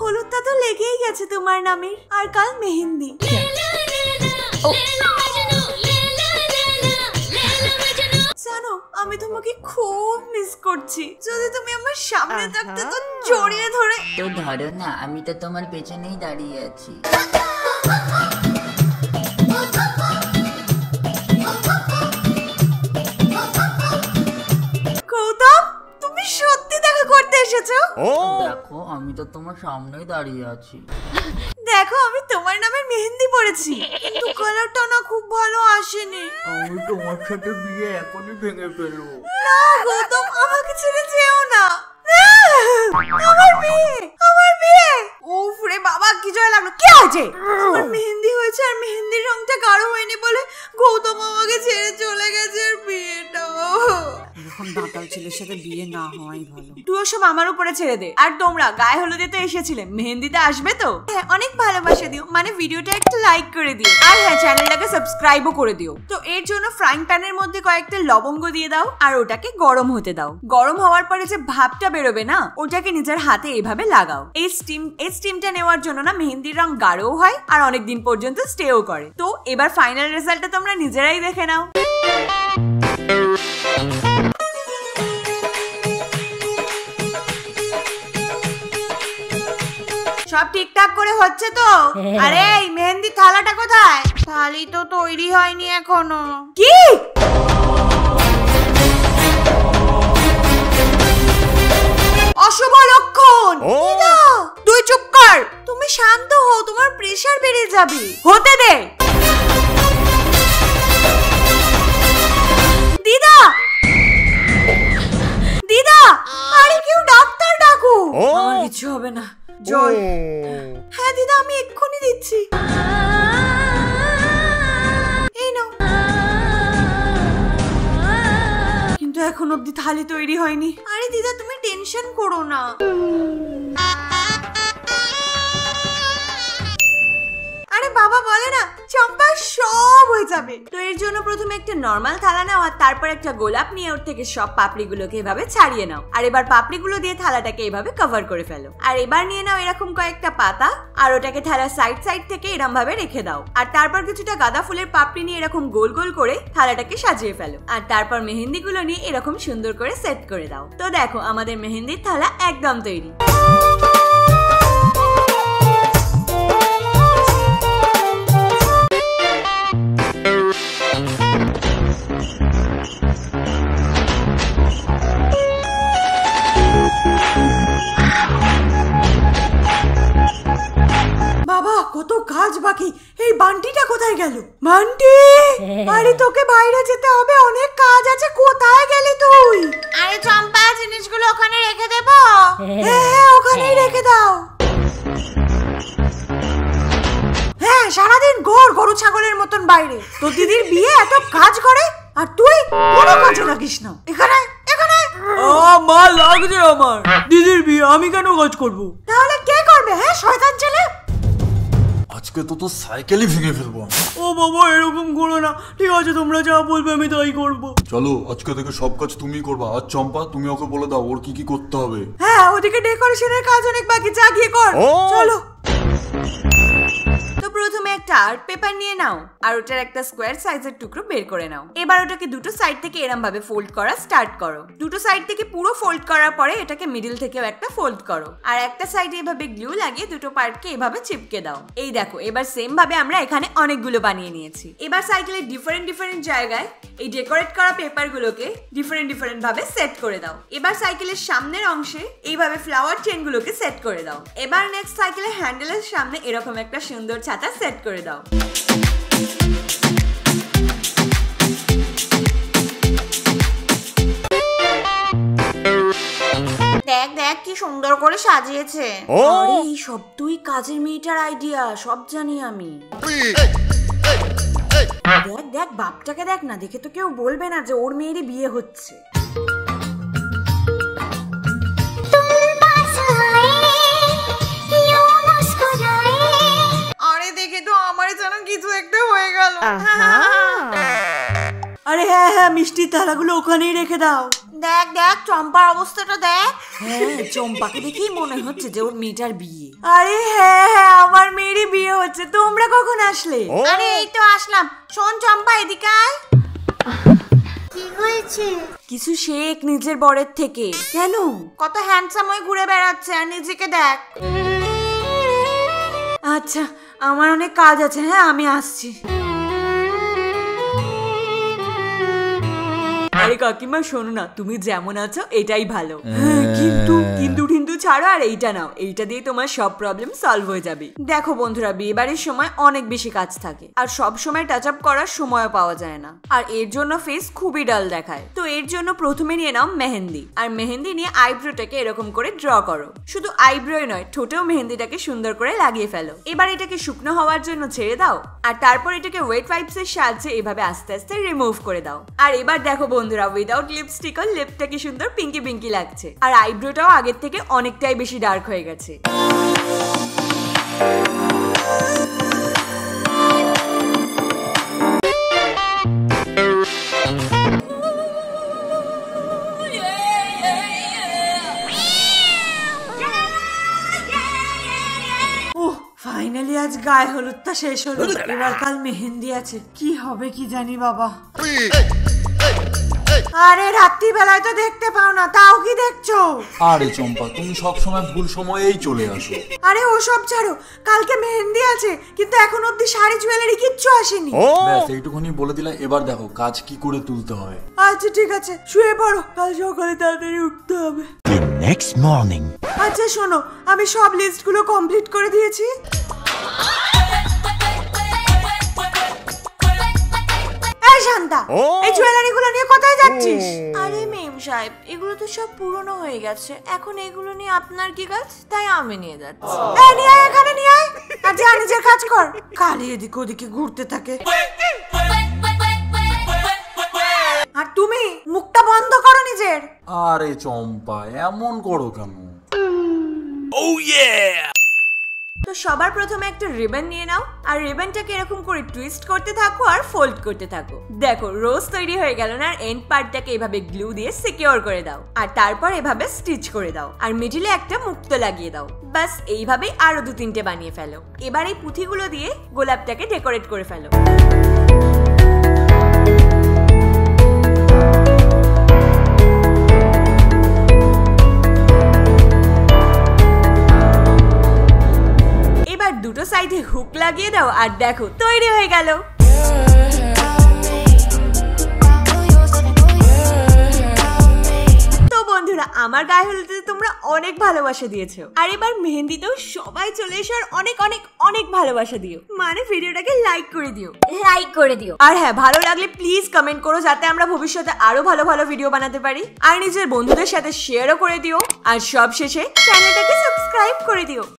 হলুদটা তো লেগেই গেছে তোমার নামের, আর কাল মেহেন্দি। জানো আমি তোমাকে খুব মিস করছি, যদি তুমি আমার সামনে থাকতে তো জড়িয়ে ধরে। তো ধরো না, আমি তো তোমার পেছনেই দাঁড়িয়ে আছি। গৌতম, তুমি সত্যি দেখা করতে এসেছো? দেখো আমি তো তোমার সামনেই দাঁড়িয়ে আছি। দেখো আমি তোমার নামের মেহেন্দি পরেছি, কিন্তু কালারটা না খুব ভালো আসেনি। আমি তোমার সাথে বিয়ে এখনই ভেঙে ফেলবো। না গৌতম, আমাকে ছেড়ে যেও না। আমার বিয়ে, আমার বিয়ে। উফ রে বাবা, কি জয় লাগলো, কি হয়েছে? আমার মেহেন্দি হয়েছে আর মেহেন্দির রংটা গাঢ় হয়নি বলে গৌতম আমাকে ছেড়ে চলে গেছে। আর বিয়েটা এরকম দাঁতাল ছেলের সাথে বিয়ে না হওয়াই ভালো। তুই ওসব আমার উপরে ছেড়ে দে। আর তোমরা গায়ে হলুদে তো এসেছিলে, মেহেন্দিতে আসবে তো? হ্যাঁ, অনেক ভালোবাসা দিও, মানে ভিডিওটা একটা লাইক করে দিও, আর হ্যাঁ চ্যানেলটাকে সাবস্ক্রাইবও করে দিও। তো এর জন্য ফ্রাইং প্যানের মধ্যে কয়েকটা লবঙ্গ দিয়ে দাও আর ওটাকে গরম হতে দাও। গরম হওয়ার পরে যে ভাপটা বেরোবে না, ওটাকে নিজের হাতে এইভাবে লাগাও। এই স্টিমটা নেওয়ার জন্য না মেহেন্দির রং গাঢ়ও হয় আর অনেকদিন পর্যন্ত স্টেও করে। তো এবার ফাইনাল রেজাল্টটা তোমরা নিজেরাই দেখে নাও। সব ঠিকঠাক করে হচ্ছে তো? আরে এই মেহেন্দি থালাটা কোথায়? থালি তো তৈরি হয়নি এখনো। কি? অশুভ লক্ষণ। তুই চুপ কর, তুমি শান্ত হও, তোমার প্রেসার বেড়ে যাবে। হতে দে। দিদা, দিদা, আরে কেউ ডাক্তার ডাকো। আমার কিছু হবে না। জল। হ্যাঁ দিদা, আমি এক্ষুনি দিচ্ছি। এই নাও। কিন্তু এখন অব্দি থালি তৈরি হয়নি। আরে দিদা তুমি টেনশন করো না। আরে বাবা বলে না চম্পা সব হয়ে যাবে। তো এর জন্য প্রথমে একটা নরমাল থালা নাও আর তারপর একটা গোলাপ নিয়ে ওর থেকে সব পাপড়িগুলোকে এভাবে ছাড়িয়ে নাও। আর এবার পাপড়িগুলো দিয়ে থালাটাকে এভাবে কভার করে ফেলো। আর এবার নিয়ে নাও এরকম কয়েকটা পাতা আর ওটাকে থালার সাইড থেকে এরকম ভাবে রেখে দাও। আর তারপর কিছুটা গাঁদা ফুলের পাপড়ি নিয়ে এরকম গোল গোল করে থালাটাকে সাজিয়ে ফেলো। আর তারপর মেহেন্দিগুলো নিয়ে এরকম সুন্দর করে সেট করে দাও। তো দেখো আমাদের মেহেন্দির থালা একদম তৈরি। বাবা কত কাজ বাকি, এই বান্টিটা কোথায় গেল? বান্টি, আরে তোকে বাইরে যেতে হবে, অনেক কাজ আছে, কোথায় গেলি তুই? আরে চম্পা জিনিসগুলো ওখানে রেখে দেব। হ্যাঁ ওখানেই রেখে দাও। হ্যাঁ সারাদিন গরু ছাগলের মতন বাইরে, তোর দিদির বিয়ে এত কাজ করে আর তুই কোনো কাজে লাগিস না। এখানে এখানে মা লাগছে আমার, দিদির বিয়ে আমি কেন কাজ করব? তাহলে কে করবে? হ্যাঁ শয়তান ছেলে। আজকে তো সাইকেলই ভেঙে ফেলবো। ও বাবা এরকম করো না, ঠিক আছে তোমরা যা বলবে আমি তাই করবো। চলো আজকে থেকে সব কাজ তুমি করবা। আর চম্পা তুমি ওকে বলে দাও ওর কি কি করতে হবে। হ্যাঁ ওদিকে ডেকোরেশনের কাজ অনেক বাকি, যা গিয়ে কর। চলো। তো প্রথমে একটা আর্ট পেপার নিয়ে নাও আর ওটার একটা স্কোয়ার সাইজের টুকরো বের করে নাও। এবার ওটাকে দুটো সাইড থেকে এরম ভাবে ফোল্ড করা স্টার্ট করো। দুটো সাইড থেকে পুরো ফোল্ড করার পরে এটাকে মিডল থেকেও একটা ফোল্ড করো আর একটা সাইডে এভাবে গ্লু লাগিয়ে দুটো পার্টকে এভাবে চিপকে দাও। এই দেখো এবার সেম ভাবে আমরা এখানে অনেকগুলো বানিয়ে নিয়েছি। এবার সাইকেলের ডিফারেন্ট জায়গায় এই ডেকোরেট করা পেপার গুলোকে ডিফারেন্ট ভাবে সেট করে দাও। এবার সাইকেলের সামনের অংশে এইভাবে ফ্লাওয়ার চেন গুলোকে সেট করে দাও। এবার নেক্সট সাইকেলের হ্যান্ডেলের সামনে এরকম একটা সুন্দর ছাতা সেট করে দাও। দেখ দেখ কি সুন্দর করে সাজিয়েছে। আরে এই সব তুই কাজের মেয়েটার আইডিয়া, সব জানি আমি। দেখ দেখ বাপটাকে দেখ না, দেখে তো কেউ বলবে না যে ওর মেয়েরই বিয়ে হচ্ছে। আরে দেখে তো আমারই যেন কিছু একটা হয়ে গেল। আরে হ্যাঁ হ্যাঁ মিষ্টির থালাগুলো ওখানেই রেখে দাও। দেখ দেখ চম্পার অবস্থাটা দেখ। হ্যাঁ চম্পাকে দেখেই মনে হচ্ছে যে ওর মেয়েটার বিয়ে। আরে হ্যাঁ হ্যাঁ আমার মেয়েরই বিয়ে হচ্ছে। তোমরা কখন আসলে? আরে এই তো আসলাম। শোন চম্পা এদিকে আয়। কি হয়েছে? কিছু শেখ নিজের বরের থেকে। কেন? কত হ্যান্ডসাম হয়ে ঘুরে বেড়াচ্ছে আর নিজেকে দেখ। আচ্ছা আমার অনেক কাজ আছে, হ্যাঁ আমি আসছি। আরে কাকিমা শোনো না, তুমি যেমন আছো এটাই ভালো। কিন্তু কিন্তু কিন্তু ছাড়ো আর এইটা নাও, এইটা দিয়ে তোমার সব প্রবলেম সলভ হয়ে যাবে। দেখো বন্ধুরা, বিয়ে বাড়ির সময় অনেক বেশি কাজ থাকে আর সব সময় টাচ আপ করার সময়ও পাওয়া যায় না, আর এর জন্য ফেস খুবই ডাল দেখায়। তো এর জন্য প্রথমে নিয়ে নাও মেহেন্দি, আর মেহেন্দি নিয়ে আইব্রোটাকে এরকম করে ড্র করো। শুধু আইব্রোই নয়, ঠোঁটেও মেহেন্দিটাকে সুন্দর করে লাগিয়ে ফেলো। এবার এটাকে শুকনো হওয়ার জন্য ছেড়ে দাও, আর তারপর এটাকে ওয়েট ওয়াইপস এর সাহায্যে এভাবে আস্তে আস্তে রিমুভ করে দাও। আর এবার দেখো বন্ধুরা, উইদাউট লিপস্টিকও লিপটা কি সুন্দর পিঙ্কি পিঙ্কি লাগছে, আর আইব্রোটাও আগের থেকে অনেকটাই বেশি ডার্ক হয়ে গেছে। ফাইনালি আজ গায়ে হলুদটা শেষ হলো, এবার কাল মেহেন্দি আছে। কি হবে কি জানি বাবা। আরে রাত্রি বেলায় তো দেখতে পাও না, তাও কি দেখছো? আরে চম্পা তুমি সবসময় ভুল সময়েই চলে আসো। আরে ওসব ছাড়ো, কালকে মেহেন্দি আছে কিন্তু এখন অব্দি শাড়ি জুয়েলারি কিচ্ছু আসেনি। ব্যাস এইটুকুনি বলে দিলা, এবার দেখো কাজ কি করে তুলতে হয়। আচ্ছা ঠিক আছে, শুয়ে পড়ো, কাল সকালে তাড়াতাড়ি উঠতে হবে। Next morning. আচ্ছা শোনো, আমি সব লিস্টগুলো কমপ্লিট করে দিয়েছি। এই শান্তা, এই জুয়েলারি গুলো নিয়ে কোথায় যাচ্ছিস? আরে মেম সাহেব, এগুলো তো সব পুরনো হয়ে গেছে, এখন এগুলো নিয়ে আপনার কি কাজ? তাই আমি নিয়ে যাচ্ছি। এই নিয়ে আয়, এখানে নিয়ে আয়, আর যা নিজের কাজ কর। খালি এদিকে ওদিকে ঘুরতে থাকে। আর তুমি মুখটা বন্ধ করো নিজের। আরে চম্পা এমন করো কেন? তো সবার প্রথমে একটা রিবন নিয়ে নাও, আর রিবনটাকে এরকম করে টুইস্ট করতে থাকো আর ফোল্ড করতে থাকো। দেখো রোজ তৈরি হয়ে গেল না? আর এন্ড পার্টটাকে এভাবে গ্লু দিয়ে সিকিউর করে দাও, আর তারপর এভাবে স্টিচ করে দাও, আর মিডিলে একটা মুক্তো লাগিয়ে দাও। বাস এইভাবেই আরো 2-3টে বানিয়ে ফেলো। এবার এই পুঁথিগুলো দিয়ে গোলাপটাকে ডেকোরেট করে ফেলো। দুটো সাইডে হুক লাগিয়ে দাও, আর দেখো তৈরি হয়ে গেল। তো বন্ধুরা, আমার গায়ে হলুদে তোমরা অনেক ভালোবাসা দিয়েছো, আর এবার মেহেন্দিতেও সবাই চলে এসো আর অনেক অনেক অনেক ভালোবাসা দিও। মানে ভিডিওটাকে লাইক করে দিও, লাইক করে দিও। আর হ্যাঁ, ভালো লাগলে প্লিজ কমেন্ট করো, যাতে আমরা ভবিষ্যতে আরো ভালো ভালো ভিডিও বানাতে পারি। আর নিজের বন্ধুদের সাথে শেয়ারও করে দিও, আর সব শেষে চ্যানেলটাকে সাবস্ক্রাইব করে দিও।